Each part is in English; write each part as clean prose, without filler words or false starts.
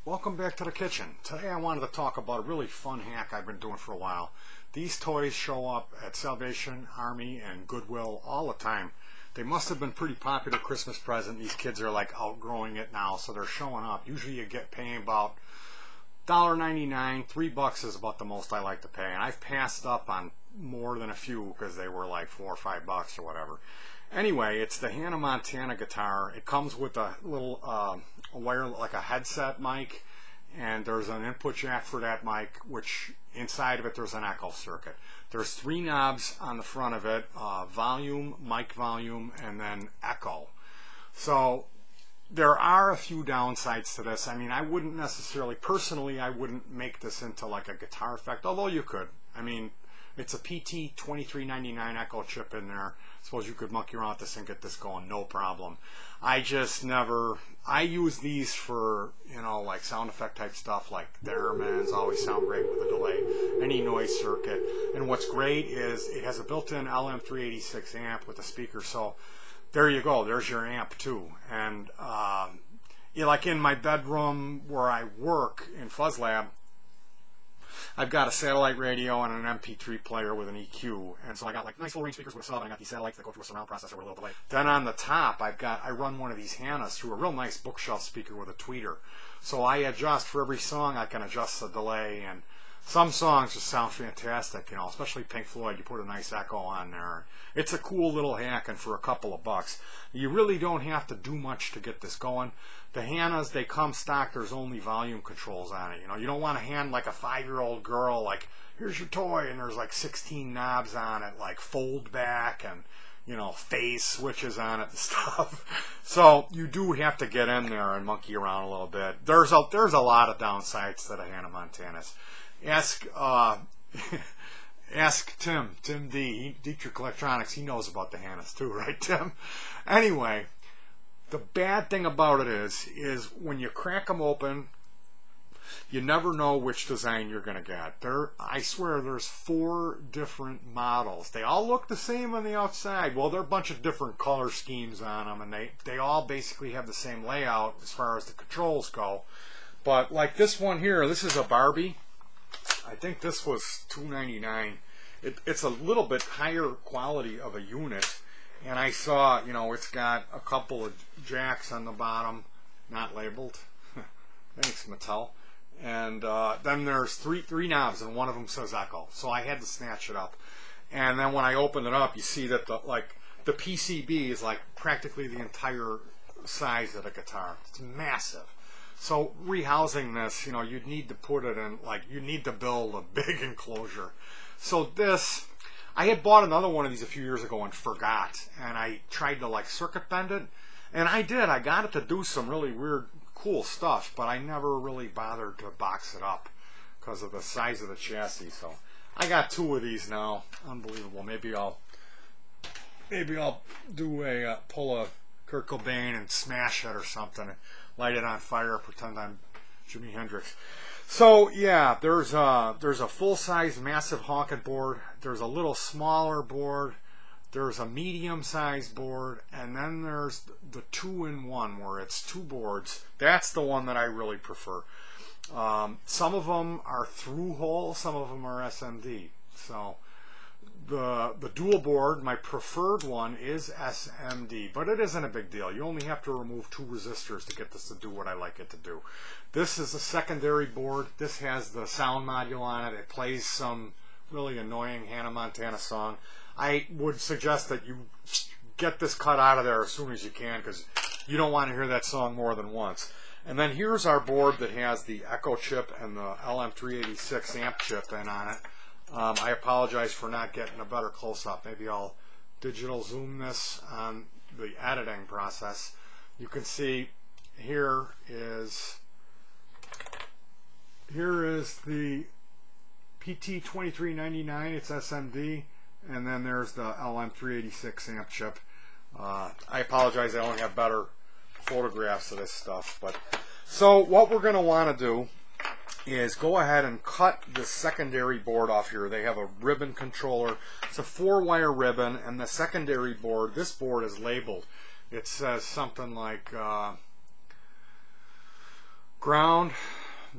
Welcome back to the kitchen. Today I wanted to talk about a really fun hack I've been doing for a while. These toys show up at Salvation Army and Goodwill all the time. They must have been pretty popular Christmas present. These kids are like outgrowing it now, so they're showing up. Usually you get paying about $1.99, $3 is about the most I like to pay. And I've passed up on more than a few because they were like $4 or $5 or whatever. Anyway, it's the Hanna Montana guitar. It comes with a little wire, like a headset mic, and there's an input jack for that mic, which inside of it there's an echo circuit. There's 3 knobs on the front of it, volume, mic volume, and then echo. So there are a few downsides to this. I mean, I wouldn't necessarily, personally, I wouldn't make this into like a guitar effect, although you could. I mean, it's a petey 2399 echo chip in there. I suppose you could monkey around with this and get this going, no problem. I just never, I use these for, you know, like sound effect type stuff, like theremins always sound great with a delay, any noise circuit. And what's great is it has a built-in LM386 amp with a speaker, so there you go, there's your amp too. And like in my bedroom where I work in Fuzz Lab, I've got a satellite radio and an MP3 player with an EQ, and so I got like nice full range speakers with a sub, and I got these satellites that go through a surround processor with a little delay. Then on the top, I run one of these Hannas through a real nice bookshelf speaker with a tweeter. So I adjust for every song. I can adjust the delay, and some songs just sound fantastic, you know, especially Pink Floyd. You put a nice echo on there. It's a cool little hack, and for a couple of bucks. You really don't have to do much to get this going. The Hannas, they come stock. There's only volume controls on it. You know, you don't want to hand like a 5-year-old girl, like, here's your toy, and there's like 16 knobs on it, like fold back and, you know, phase switches on it and stuff. So you do have to get in there and monkey around a little bit. There's a lot of downsides to the Hanna Montanas. Ask Tim D. Dietrich Electronics. He knows about the Hannas too, right, Tim? Anyway, the bad thing about it is when you crack them open, you never know which design you're going to get. I swear there's 4 different models. They all look the same on the outside. Well, there are a bunch of different color schemes on them, and they all basically have the same layout as far as the controls go. But like this one here, this is a Barbie. I think this was $2.99. It's a little bit higher quality of a unit, and I saw, you know, it's got a couple of jacks on the bottom, not labeled. Thanks, Mattel. And then there's three knobs, and one of them says echo. So I had to snatch it up. And then when I opened it up, you see that the PCB is like practically the entire size of the guitar. It's massive. So rehousing this, you know, you'd need to put it in, like, you need to build a big enclosure. So this, I had bought another one of these a few years ago and forgot, and I tried to like circuit bend it, and I did. I got it to do some really weird, cool stuff, but I never really bothered to box it up because of the size of the chassis. So I got 2 of these now. Unbelievable. Maybe I'll do a pull a Kurt Cobain and smash it or something. Light it on fire, pretend I'm Jimi Hendrix. So yeah, there's a full-size massive honking board. There's a little smaller board. There's a medium-sized board, and then there's the 2-in-1 where it's 2 boards. That's the one that I really prefer. Some of them are through-hole, some of them are SMD. So the dual board, my preferred one is SMD, but it isn't a big deal. You only have to remove 2 resistors to get this to do what I like it to do. This is a secondary board. This has the sound module on it. It plays some really annoying Hanna Montana song. I would suggest that you get this cut out of there as soon as you can, because you don't want to hear that song more than once. And then here's our board that has the echo chip and the LM386 amp chip in on it. I apologize for not getting a better close-up. Maybe I'll digital zoom this on the editing process. You can see here is the PT2399. It's SMD, and then there's the LM386 amp chip. I apologize. I don't have better photographs of this stuff. But so what we're going to want to do is go ahead and cut the secondary board off here. They have a ribbon controller. It's a 4-wire ribbon, and the secondary board, this board is labeled. It says something like ground,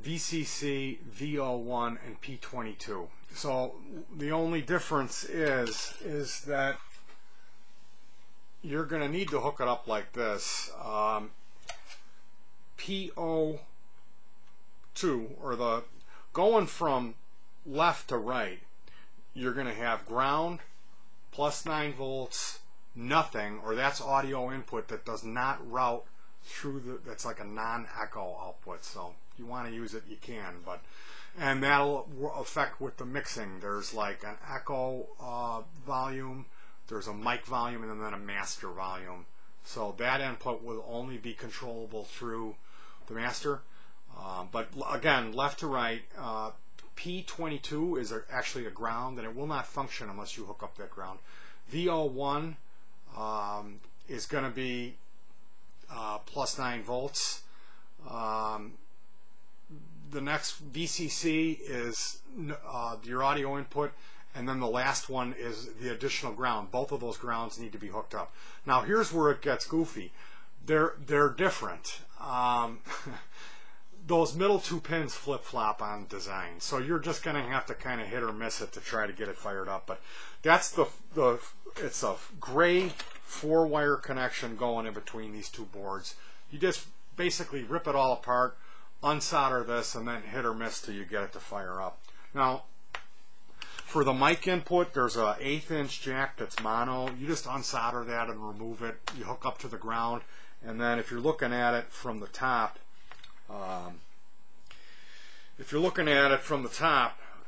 VCC, VO1, and P22. So the only difference is that you're going to need to hook it up like this. PO2, or the going from left to right, you're going to have ground, plus 9 volts, nothing, or that's audio input that does not route through that's like a non-echo output. So if you want to use it, you can, but, and that'll affect with the mixing. There's like an echo volume, there's a mic volume, and then a master volume. So that input will only be controllable through the master. But again, left to right, P22 is actually a ground, and it will not function unless you hook up that ground. VO1 is going to be plus 9 volts. The next VCC is your audio input, and then the last one is the additional ground. Both of those grounds need to be hooked up. Now here's where it gets goofy. They're different. Those middle 2 pins flip-flop on design, so you're just going to have to kind of hit or miss it to try to get it fired up. But that's it's a gray 4-wire connection going in between these 2 boards. You just basically rip it all apart, unsolder this, and then hit or miss till you get it to fire up. Now, for the mic input, there's a 1/8 inch jack that's mono. You just unsolder that and remove it. You hook up to the ground, and then if you're looking at it from the top,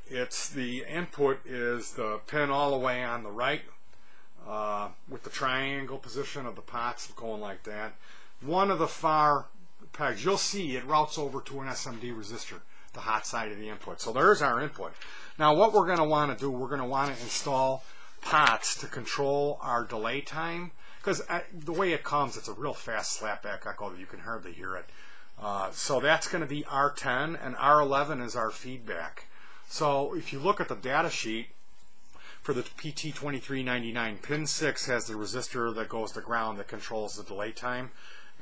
it's the input is the pin all the way on the right, with the triangle position of the pots going like that. One of the far pegs, you'll see it routes over to an SMD resistor, the hot side of the input. So there's our input. Now what we're going to want to do, we're going to want to install pots to control our delay time, because the way it comes, it's a real fast slapback echo that you can hardly hear it. So that's going to be R10, and R11 is our feedback. So if you look at the data sheet for the PT2399, pin 6 has the resistor that goes to ground that controls the delay time.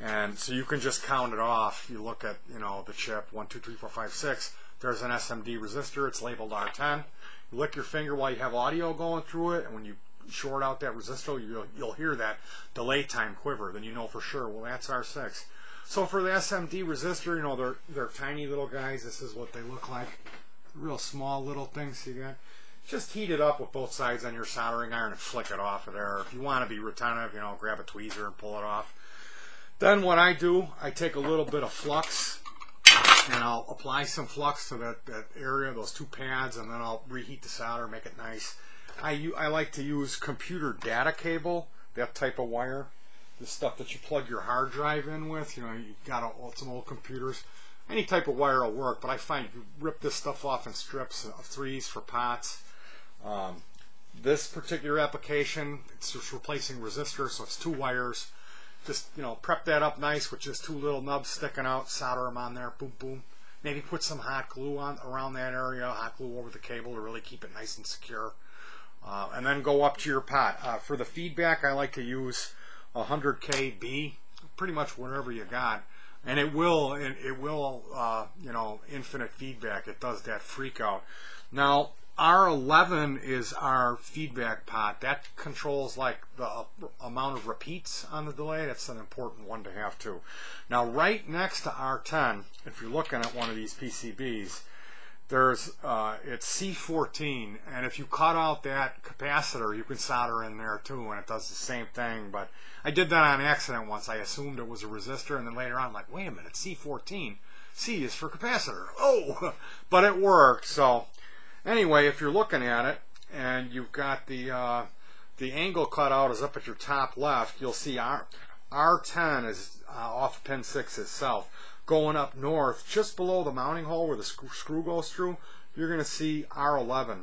And so you can just count it off. You look at, you know, the chip 1, 2, 3, 4, 5, 6. There's an SMD resistor. It's labeled R10. You lick your finger while you have audio going through it, and when you short out that resistor, you'll hear that delay time quiver. Then you know for sure, well, that's R6. So for the SMD resistor, you know, they're tiny little guys. This is what they look like. Real small little things you got. Just heat it up with both sides on your soldering iron and flick it off of there. If you want to be retentive, you know, grab a tweezer and pull it off. Then what I do, I take a little bit of flux and I'll apply some flux to that area, those 2 pads, and then I'll reheat the solder, make it nice. I like to use computer data cable, that type of wire. The stuff that you plug your hard drive in with, you know, you've got some old computers. Any type of wire will work, but I find if you rip this stuff off in strips of 3s for pots. This particular application, it's just replacing resistors, so it's 2 wires. Just, you know, prep that up nice with just 2 little nubs sticking out, solder them on there, boom, boom. Maybe put some hot glue on around that area, hot glue over the cable to really keep it nice and secure. And then go up to your pot. For the feedback, I like to use 100 KB, pretty much whatever you got. And it will, you know, infinite feedback. It does that freak out. Now, R11 is our feedback pot. That controls like the amount of repeats on the delay. That's an important one to have too. Now right next to R10, if you're looking at one of these PCBs, there's it's C14, and if you cut out that capacitor, you can solder in there too, and it does the same thing. But I did that on accident once. I assumed it was a resistor, and then later on I'm like, wait a minute, C14. C is for capacitor. Oh, but it worked. So anyway, if you're looking at it and you've got the angle cut out is up at your top left, you'll see R10 is off pin 6 itself. Going up north, just below the mounting hole where the screw goes through, you're going to see R11.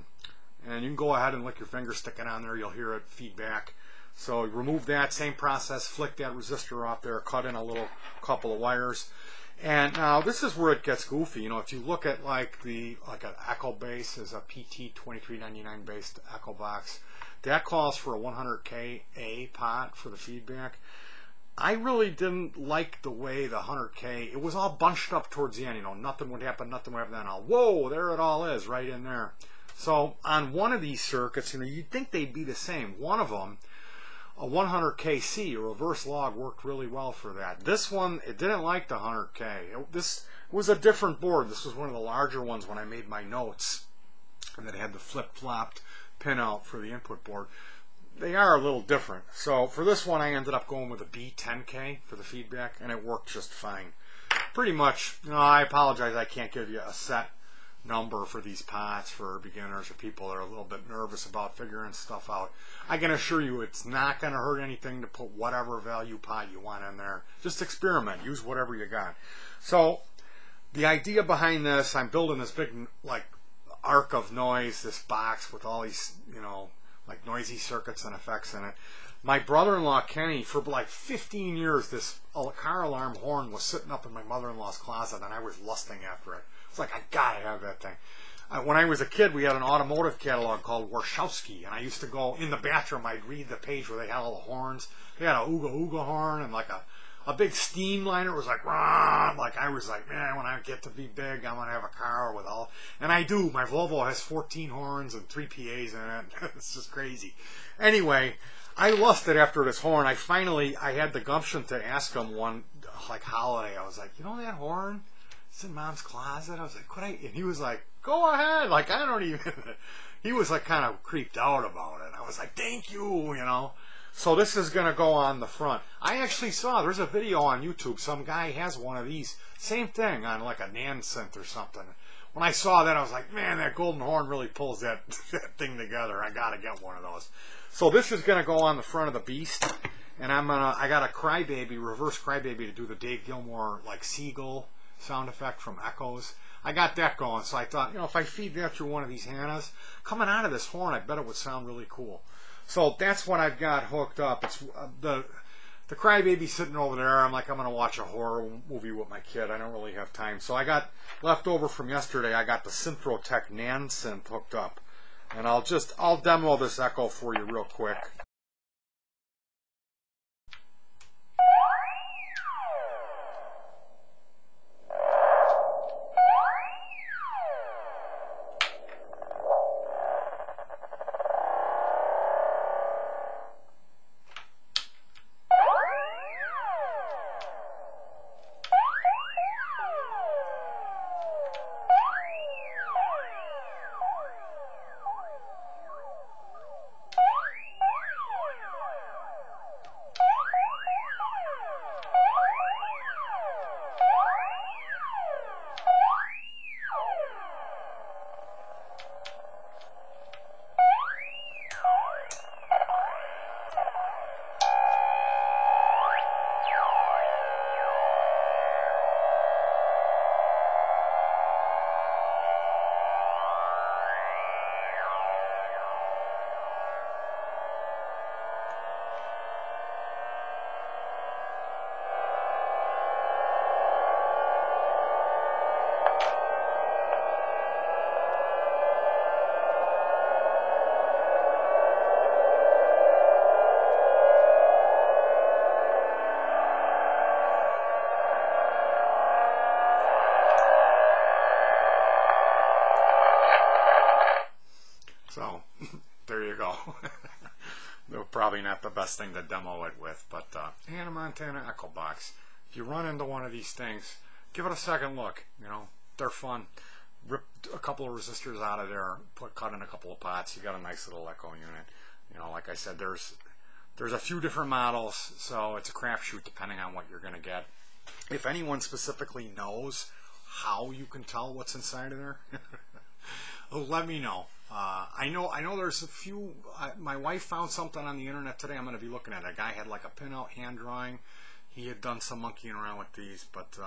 And you can go ahead and lick your finger, stick it on there, you'll hear it feedback. So remove that, same process, flick that resistor off there, cut in a little couple of wires. And now this is where it gets goofy. You know, if you look at like an echo base, is a PT2399 based echo box, that calls for a 100K A pot for the feedback. I really didn't like the way the 100K, it was all bunched up towards the end, you know, nothing would happen, then whoa, there it all is, right in there. So on one of these circuits, you know, you'd think they'd be the same. One of them, a 100KC, a reverse log, worked really well for that. This one, it didn't like the 100K. This was a different board. This was one of the larger ones when I made my notes, and that had the flip-flopped pinout for the input board. They are a little different. So for this one, I ended up going with a B10K for the feedback, and it worked just fine. Pretty much, you know, I apologize, I can't give you a set number for these pots for beginners or people that are a little bit nervous about figuring stuff out. I can assure you it's not going to hurt anything to put whatever value pot you want in there. Just experiment. Use whatever you got. So the idea behind this, I'm building this big, like, arc of noise, this box with all these, you know, like noisy circuits and effects in it. My brother-in-law Kenny, for like 15 years, this car alarm horn was sitting up in my mother-in-law's closet, and I was lusting after it. It's like, I gotta have that thing. When I was a kid, we had an automotive catalog called Warshawski, and I used to go in the bathroom, I'd read the page where they had all the horns. They had a Ooga Ooga horn and like a big steam liner. It was like, rah! Like, I was like, man, when I get to be big, I'm going to have a car with all, and I do. My Volvo has 14 horns and 3 PAs in it. It's just crazy. Anyway, I lusted after this horn. I had the gumption to ask him one, like, holiday. I was like, you know that horn? It's in Mom's closet. I was like, could I? And he was like, go ahead. Like, I don't even, he was like kind of creeped out about it. I was like, thank you, you know. So this is going to go on the front. I actually saw, there's a video on YouTube, some guy has one of these, same thing on like a Nan synth or something. When I saw that, I was like, man, that golden horn really pulls that thing together. I got to get one of those. So this is going to go on the front of the Beast, and I got a Crybaby, reverse Crybaby, to do the Dave Gilmour like seagull sound effect from Echoes. I got that going, so I thought, you know, if I feed that through one of these Hannas, coming out of this horn, I bet it would sound really cool. So that's what I've got hooked up. It's the Crybaby sitting over there. I'm like, I'm going to watch a horror movie with my kid. I don't really have time. So I got left over from yesterday. I got the Synthrotech Nan synth hooked up, and I'll demo this Echo for you real quick. So there you go. They're probably not the best thing to demo it with, but Hanna Montana Echo Box. If you run into one of these things, give it a second look. You know, they're fun. Rip a couple of resistors out of there, cut in a couple of pots. You got a nice little Echo unit. You know, like I said, there's a few different models, so it's a crapshoot depending on what you're going to get. If anyone specifically knows how you can tell what's inside of there, let me know. I know there's a few. My wife found something on the internet today. I'm going to be looking at it. A guy had like a pinout hand drawing. He had done some monkeying around with these, but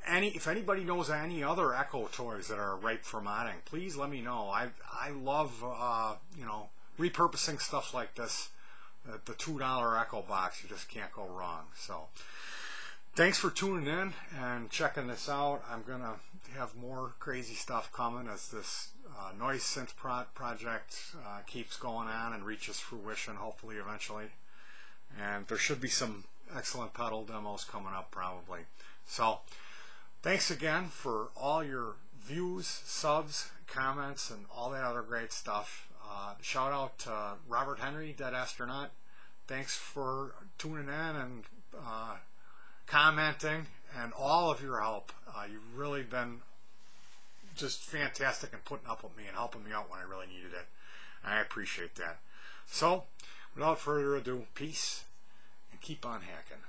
if anybody knows any other Echo toys that are ripe for modding, please let me know. I love you know, repurposing stuff like this. The $2 Echo Box, you just can't go wrong. So thanks for tuning in and checking this out. I'm going to have more crazy stuff coming as this noise synth project keeps going on and reaches fruition, hopefully eventually. And there should be some excellent pedal demos coming up probably. So thanks again for all your views, subs, comments, and all that other great stuff. Shout out to Robert Henry, Dead Astronaut. Thanks for tuning in and commenting and all of your help. You've really been just fantastic in putting up with me and helping me out when I really needed it. I appreciate that. So, without further ado, peace and keep on hacking.